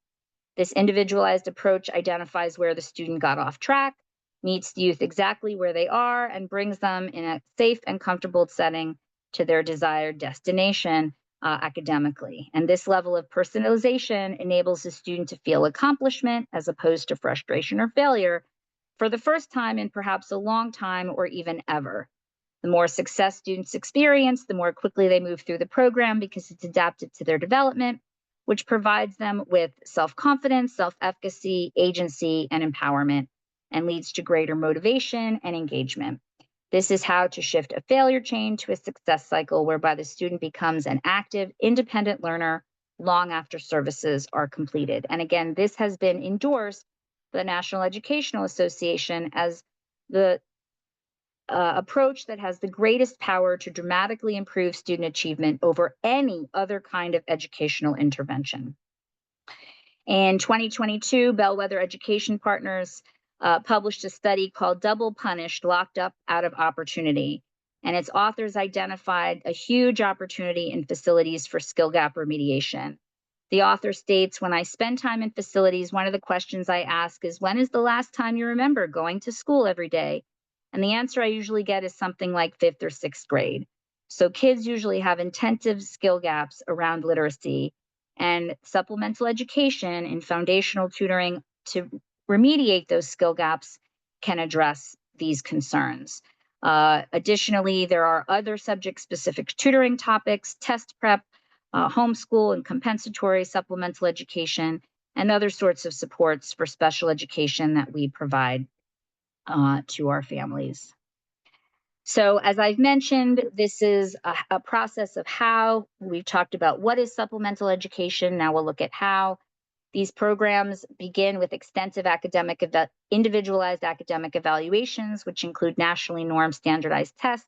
S1: This individualized approach identifies where the student got off track, meets the youth exactly where they are, and brings them in a safe and comfortable setting to their desired destination academically. And this level of personalization enables the student to feel accomplishment as opposed to frustration or failure for the first time in perhaps a long time or even ever. The more success students experience, the more quickly they move through the program because it's adapted to their development, which provides them with self-confidence, self-efficacy, agency, and empowerment, and leads to greater motivation and engagement. This is how to shift a failure chain to a success cycle whereby the student becomes an active, independent learner long after services are completed. And again, this has been endorsed by the National Educational Association as the approach that has the greatest power to dramatically improve student achievement over any other kind of educational intervention. In 2022, Bellwether Education Partners published a study called Double Punished, Locked Up Out of Opportunity. And its authors identified a huge opportunity in facilities for skill gap remediation. The author states, when I spend time in facilities, one of the questions I ask is, when is the last time you remember going to school every day? And the answer I usually get is something like 5th or 6th grade. So kids usually have intensive skill gaps around literacy, and supplemental education and foundational tutoring to remediate those skill gaps can address these concerns. Additionally, there are other subject-specific tutoring topics, test prep, homeschool and compensatory supplemental education, and other sorts of supports for special education that we provide to our families. So as I've mentioned, this is a process of how. We've talked about what is supplemental education. Now we'll look at how. These programs begin with extensive individualized academic evaluations, which include nationally normed standardized tests.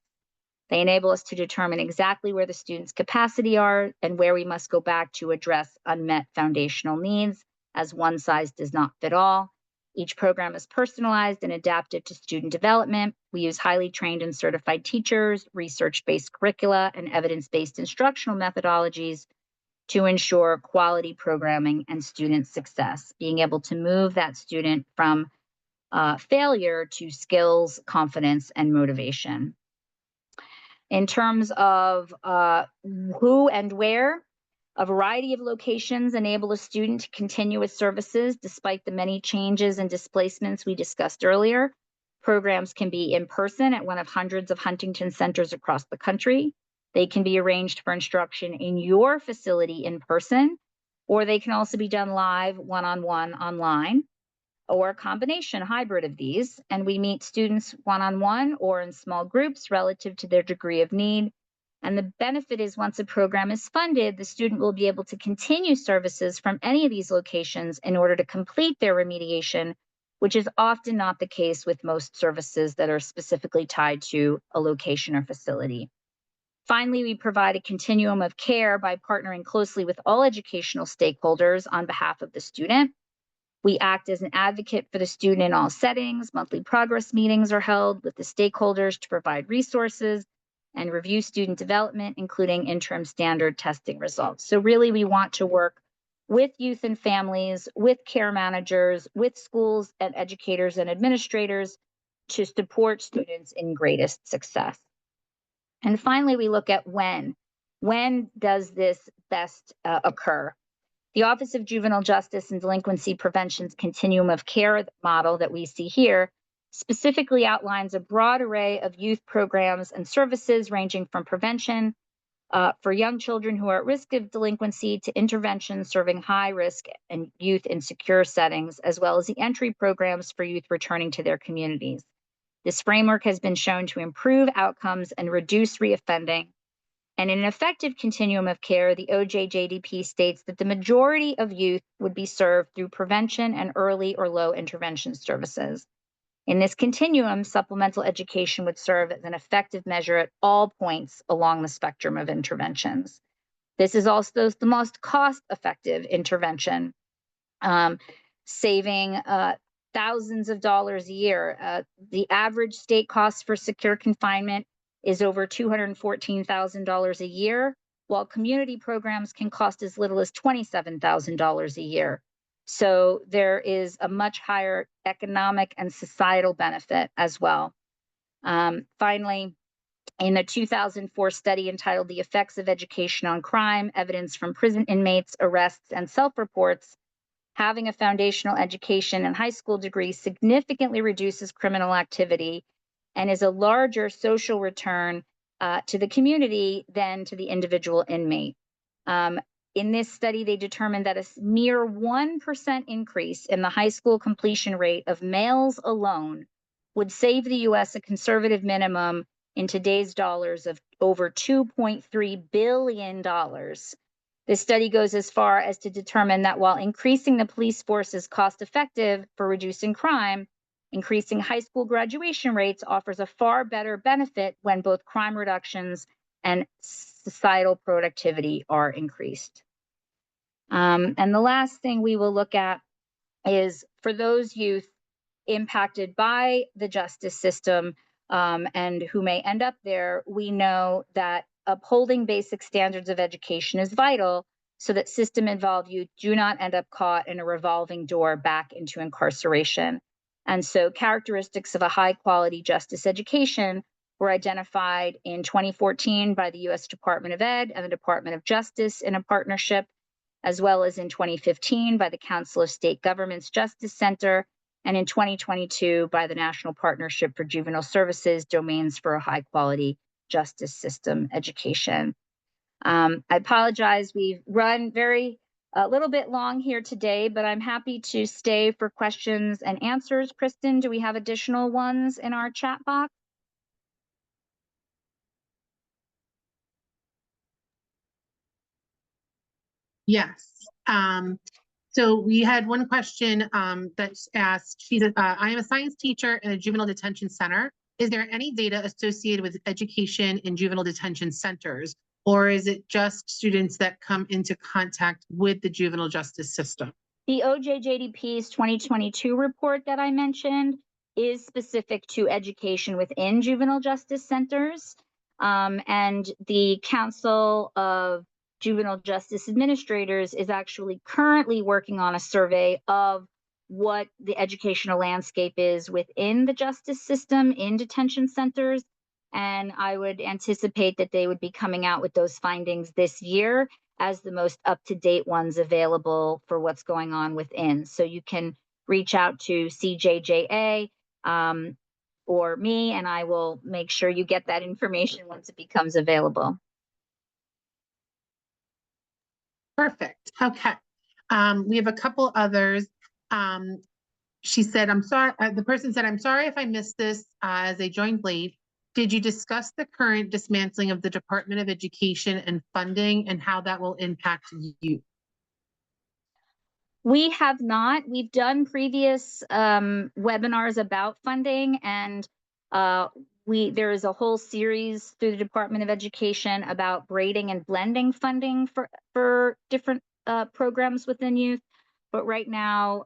S1: They enable us to determine exactly where the students' capacity are and where we must go back to address unmet foundational needs, as one size does not fit all. Each program is personalized and adapted to student development. We use highly trained and certified teachers, research-based curricula, and evidence-based instructional methodologies to ensure quality programming and student success, being able to move that student from failure to skills, confidence, and motivation. In terms of who and where, a variety of locations enable a student to continue with services despite the many changes and displacements we discussed earlier. Programs can be in person at one of hundreds of Huntington centers across the country. They can be arranged for instruction in your facility in person, or they can also be done live, one-on-one, online. or a combination hybrid of these. And we meet students one-on-one or in small groups relative to their degree of need. And the benefit is once a program is funded, the student will be able to continue services from any of these locations in order to complete their remediation, which is often not the case with most services that are specifically tied to a location or facility. Finally, we provide a continuum of care by partnering closely with all educational stakeholders on behalf of the student. We act as an advocate for the student in all settings. Monthly progress meetings are held with the stakeholders to provide resources and review student development, including interim standard testing results. So really, we want to work with youth and families, with care managers, with schools and educators and administrators to support students in greatest success. And finally, we look at when. When does this best occur? The Office of Juvenile Justice and Delinquency Prevention's Continuum of Care model that we see here specifically outlines a broad array of youth programs and services ranging from prevention for young children who are at risk of delinquency to interventions serving high risk and youth in secure settings, as well as the entry programs for youth returning to their communities. This framework has been shown to improve outcomes and reduce reoffending. And in an effective continuum of care, the OJJDP states that the majority of youth would be served through prevention and early or low intervention services. In this continuum, supplemental education would serve as an effective measure at all points along the spectrum of interventions. This is also the most cost-effective intervention, saving thousands of dollars a year. The average state cost for secure confinement is over $214,000 a year, while community programs can cost as little as $27,000 a year. So there is a much higher economic and societal benefit as well. Finally, in a 2004 study entitled The Effects of Education on Crime, Evidence from Prison Inmates, Arrests, and Self-Reports, having a foundational education and high school degree significantly reduces criminal activity and is a larger social return to the community than to the individual inmate. In this study, they determined that a mere 1% increase in the high school completion rate of males alone would save the US a conservative minimum in today's dollars of over $2.3 billion. This study goes as far as to determine that while increasing the police force is cost-effective for reducing crime, increasing high school graduation rates offers a far better benefit when both crime reductions and societal productivity are increased. And the last thing we will look at is for those youth impacted by the justice system and who may end up there, we know that upholding basic standards of education is vital so that system-involved youth do not end up caught in a revolving door back into incarceration. And so characteristics of a high-quality justice education were identified in 2014 by the U.S. Department of Ed and the Department of Justice in a partnership, as well as in 2015 by the Council of State Governments Justice Center, and in 2022 by the National Partnership for Juvenile Services, Domains for a High-Quality Justice System Education. I apologize, we've run a little bit long here today, but I'm happy to stay for questions and answers. Kristen, do we have additional ones in our chat box?
S2: Yes. So we had one question that's asked. She said, I am a science teacher in a juvenile detention center. Is there any data associated with education in juvenile detention centers, or is it just students that come into contact with the juvenile justice system?
S1: The OJJDP's 2022 report that I mentioned is specific to education within juvenile justice centers. And the Council of Juvenile Justice Administrators is actually currently working on a survey of what the educational landscape is within the justice system in detention centers. And I would anticipate that they would be coming out with those findings this year as the most up-to-date ones available for what's going on within. So you can reach out to CJJA or me, and I will make sure you get that information once it becomes available.
S2: Perfect. Okay. We have a couple others. She said, I'm sorry, the person said, I'm sorry if I missed this as I joined late. Did you discuss the current dismantling of the Department of Education and funding and how that will impact you?
S1: We have not. We've done previous webinars about funding, and uh, there is a whole series through the Department of Education about braiding and blending funding for different programs within youth. But right now,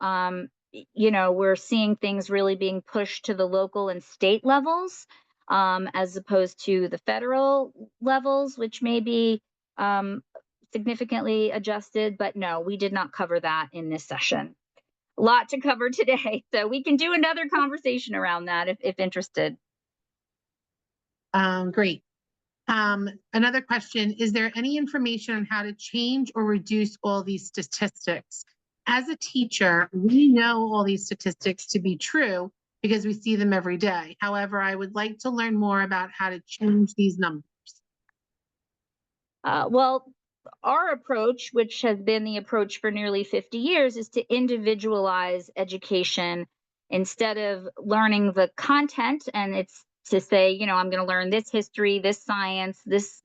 S1: we're seeing things really being pushed to the local and state levels, as opposed to the federal levels, which may be um, significantly adjusted, but no, we did not cover that in this session. A lot to cover today, so we can do another conversation around that if interested.
S2: Great. Another question, is there any information on how to change or reduce all these statistics? As a teacher, we know all these statistics to be true because we see them every day. However, I would like to learn more about how to change these numbers.
S1: Well, our approach, which has been the approach for nearly 50 years, is to individualize education instead of learning the content. And it's to say, I'm going to learn this history, this science, this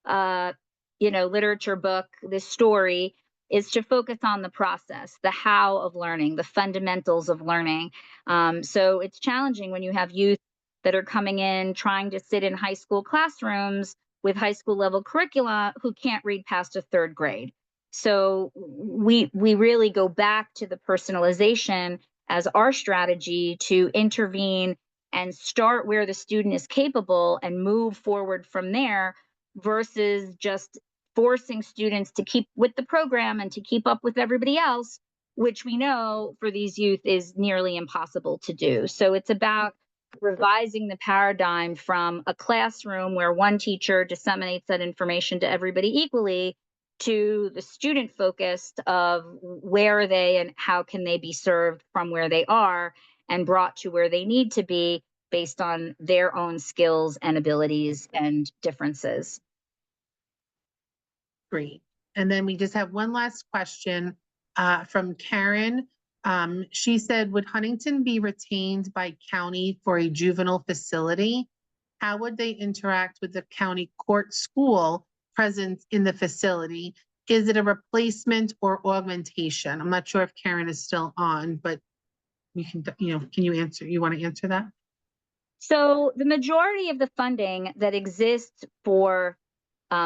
S1: uh, literature book, this story, is to focus on the process, the how of learning, the fundamentals of learning. So it's challenging when you have youth that are coming in trying to sit in high school classrooms with high school level curricula who can't read past a third grade. So we really go back to the personalization as our strategy to intervene and start where the student is capable and move forward from there, versus just forcing students to keep with the program and to keep up with everybody else, which we know for these youth is nearly impossible to do. So it's about revising the paradigm from a classroom where one teacher disseminates that information to everybody equally to the student focused of where are they and how can they be served from where they are and brought to where they need to be based on their own skills and abilities and differences.
S2: Great. And then we just have one last question from Karen. She said, would Huntington be retained by county for a juvenile facility? How would they interact with the county court school present in the facility? Is it a replacement or augmentation? I'm not sure if Karen is still on, but you can, can you answer? You want to answer that?
S1: So the majority of the funding that exists for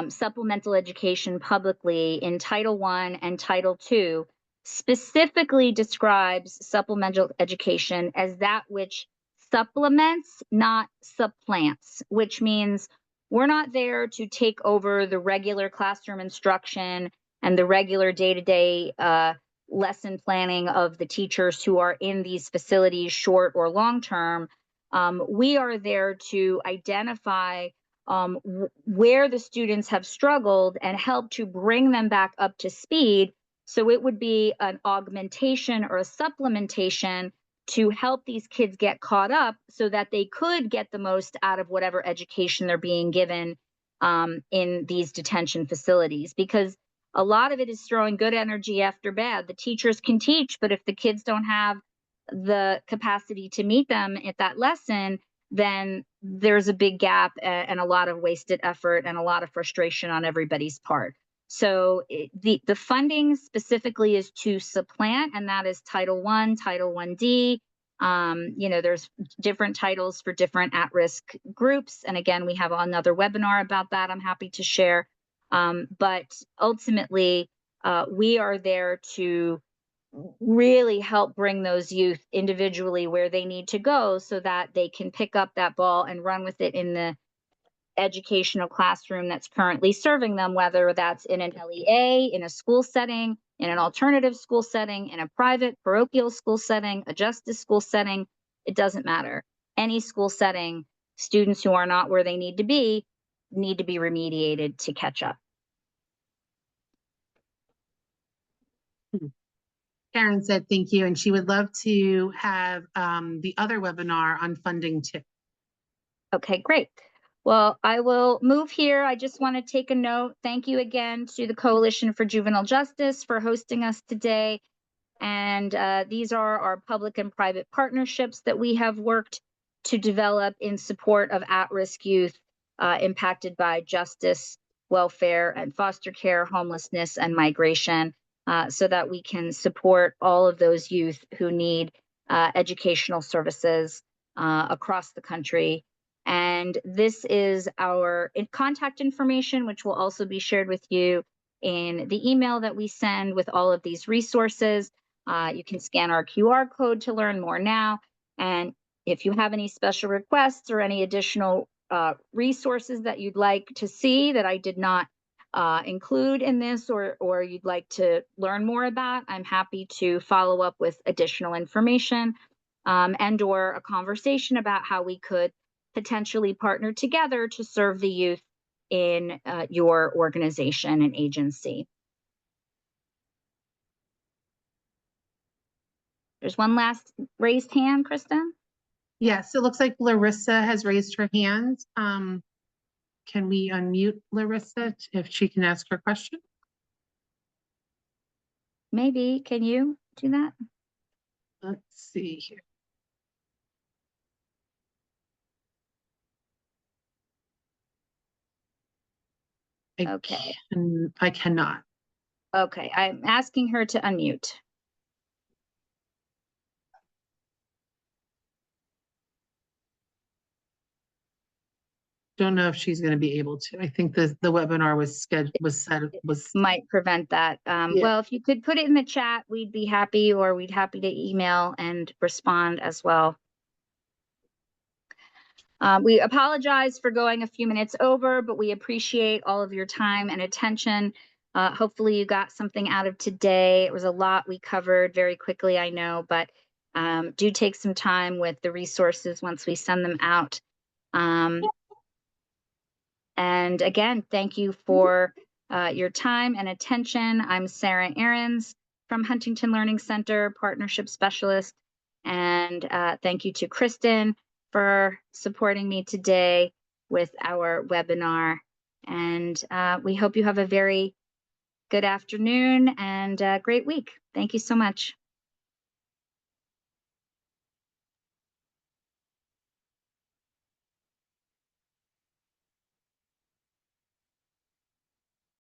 S1: supplemental education publicly in Title I and Title II specifically describes supplemental education as that which supplements, not supplants, which means we're not there to take over the regular classroom instruction and the regular day-to-day lesson planning of the teachers who are in these facilities, short or long term. We are there to identify where the students have struggled and help to bring them back up to speed. So it would be an augmentation or a supplementation to help these kids get caught up so that they could get the most out of whatever education they're being given in these detention facilities. Because a lot of it is throwing good energy after bad. The teachers can teach, but if the kids don't have the capacity to meet them at that lesson, then there's a big gap and a lot of wasted effort and a lot of frustration on everybody's part. So the funding specifically is to supplant, and that is Title I, Title I-D. There's different titles for different at-risk groups. And again, we have another webinar about that I'm happy to share. But ultimately, we are there to really help bring those youth individually where they need to go so that they can pick up that ball and run with it in the educational classroom that's currently serving them, whether that's in an LEA, in a school setting, in an alternative school setting, in a private parochial school setting, a justice school setting. It doesn't matter. Any school setting, students who are not where they need to be remediated to catch up.
S2: Karen said thank you, and she would love to have the other webinar on funding too.
S1: Okay, great. Well, I will move here. I just want to take a note. Thank you again to the Coalition for Juvenile Justice for hosting us today. And these are our public and private partnerships that we have worked to develop in support of at-risk youth impacted by justice, welfare, and foster care, homelessness, and migration, so that we can support all of those youth who need educational services across the country. And this is our contact information, which will also be shared with you in the email that we send with all of these resources. You can scan our QR code to learn more now. And if you have any special requests or any additional resources that you'd like to see that I did not include in this, or you'd like to learn more about, I'm happy to follow up with additional information and or a conversation about how we could potentially partner together to serve the youth in your organization and agency. There's one last raised hand, Kristen.
S2: Yes, it looks like Larissa has raised her hand. Can we unmute Larissa if she can ask her question?
S1: Maybe, can you do that?
S2: Let's see here.
S1: Okay.
S2: I cannot.
S1: Okay, I'm asking her to unmute.
S2: Don't know if she's going to be able to. I think the webinar was
S1: Might prevent that.
S2: Yeah.
S1: Well, if you could put it in the chat, we'd be happy, or we'd happy to email and respond as well. We apologize for going a few minutes over, but we appreciate all of your time and attention. Hopefully you got something out of today. It was a lot we covered very quickly, I know, but do take some time with the resources once we send them out. And again, thank you for your time and attention. I'm Sarah Ahrens from Huntington Learning Center, Partnership Specialist. And thank you to Kristen for supporting me today with our webinar. And we hope you have a very good afternoon and a great week. Thank you so much.